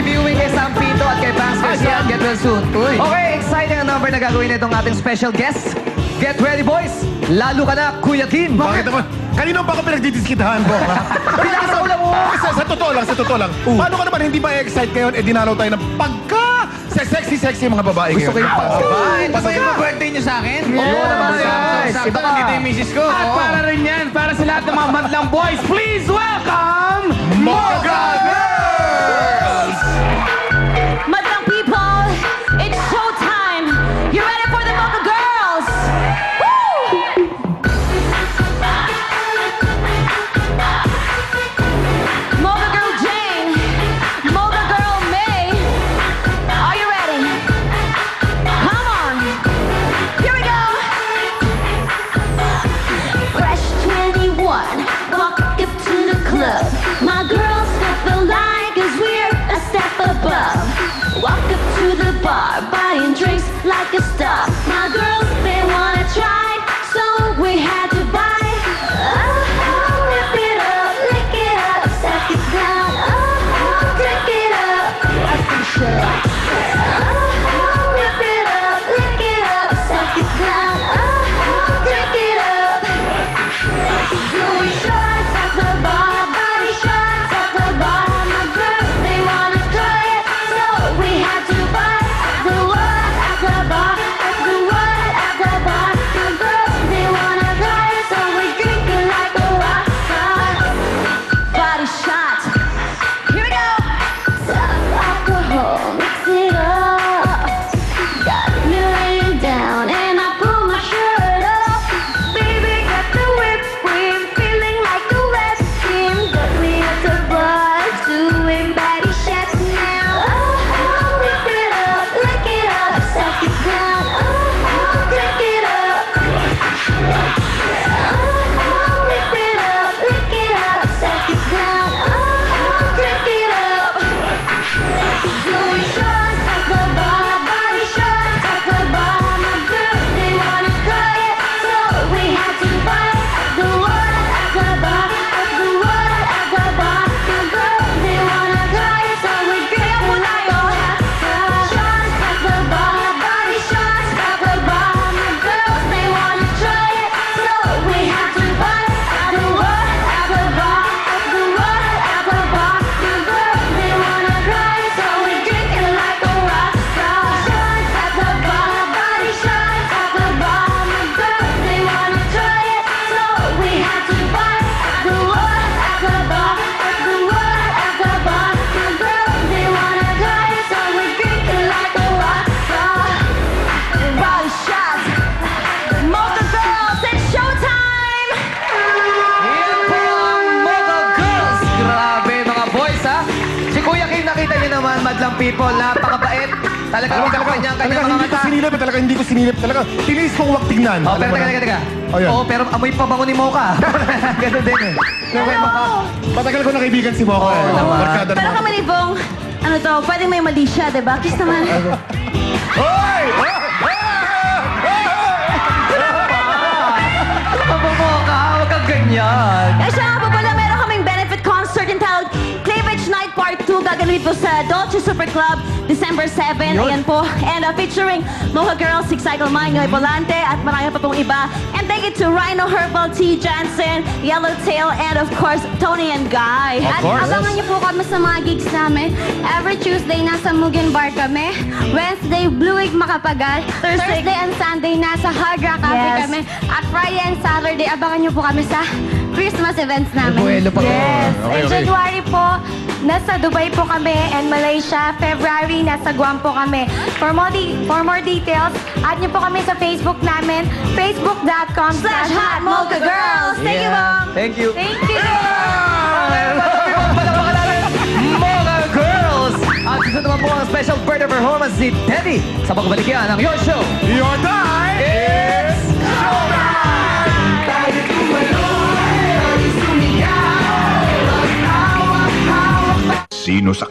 viewing kay Sampito at kay Bangs Garcia. Get well soon. Okay, exciting ang number na gagawin nitong ating special guest. Get ready, boys. Lalo ka na, Kuya Kim. Bakit naman? Kanino pa ako pinagdidiskitahan po? Pinakasaula mo. Sa totoo lang. Paano ka naman hindi ma-excite ngayon? Dinalaw tayo ng pagka-sexy mga babae Gusto ko yung Ito ba yung birthday niyo sa akin? Oo naman. Sakto, nandito yung misis ko. At para rin yan, para sa lahat ng mga madlang boys, please welcome Mocha Girls! Madlang people, it's showtime! You ready for the Mocha Girls? Woo! Mocha Girl Jane, Mocha Girl May, are you ready? Come on! Here we go! Fresh 21, walk up to the club. My girls feel like 'cause we're a step above. Walk up to the bar, buying drinks like a star. My girls, they wanna try, so we had to buy. Oh, whip it up, lick it up, suck it down. Oh, drink it up, I think sure. Oh, whip it up, lick it up, suck it down. Oh, drink it up. Doing shots at the bar, body shots at the bar. My girls, they wanna try it, so we had to buy the what at the bar, at the what at the bar. My girls, they wanna try it, so we drink it like a rock star. Body shot. Here we go. Some alcohol, mix it up. Got me laying down and I pull my shirt up. Baby, got the whipped cream, feeling like a wet dream. Got me at the bar, doing body shots now. Oh, whip it up, lick it up, suck it down. Oh, drink it up. Oh, whip it up, lick it up, suck it down. Oh, drink it up. Doing shots at the bar, body shots at the bar. My girls, they wanna try it, so we had to buy the what at the bar, at the what at the bar. My girls, they wanna try it, so we drink it like a rock star. Shots at the bar, body shots at the bar. My girls, they wanna try it, so we had to buy the what at the bar, at the what at the bar. My girls, they wanna try it, so we drink it like a rock star. Shots at the bar, body shots at the bar. My girls, they wanna try it, so we had to buy the what at the bar, at the what at the bar. My girls, they wanna try it, so we drink it like a rock star. Body shots, Mocha Girls, it's showtime! Yan po ang Mocha Girls. Grabe mga boys, ha? Si Kuya Kim, nakita niyo naman, madlang people, napakabait. Talagang kanyang mga mata. Hindi ko sinilip talaga. Tinis kong wag tignan. Oh, pero teka. Ayan. Oo, pero amoy pabango ni Mocha. Ganun din eh. Matagal ko na kaibigan si Mocha. Barkada Pero naman. kami ni Bong, ano to, pwedeng may mali siya, diba? Kiss naman. Hoy! Aba Mocha, huwag kang ganyan. Eh siya nga po pala, meron kaming benefit concert entitled Cleavage Night Part 2. Gaganapin po sa Dolce Super Club, December 7. Ayan po. And featuring Mocha Girls, Six Cycle Mind, Yoy Volante, at marami pa pong iba. And thank you to Rhino Herbal Tea Jansen, Yellowtail, and of course, Tony and Guy. At abangan niyo po kami sa mga gigs namin. Every Tuesday, nasa Mugen Bar kami. Wednesday, Blue Wig Makapagal. Thursday and Sunday, nasa Hard Rock Cafe kami. At Friday and Saturday, abangan niyo po kami sa Christmas events namin. Yes. In January po, nasa Dubai po kami and Malaysia. February, nasa Guam po kami. For more details, add niyo po kami sa Facebook namin, facebook.com/HotMochaGirls. Thank you, Mom. Thank you. Thank you. Mocha Girls! At gusto naman po ang special birthday performance ni Teddy sa pagbalik yan ng Your Show. Your time is showtime! Sino sa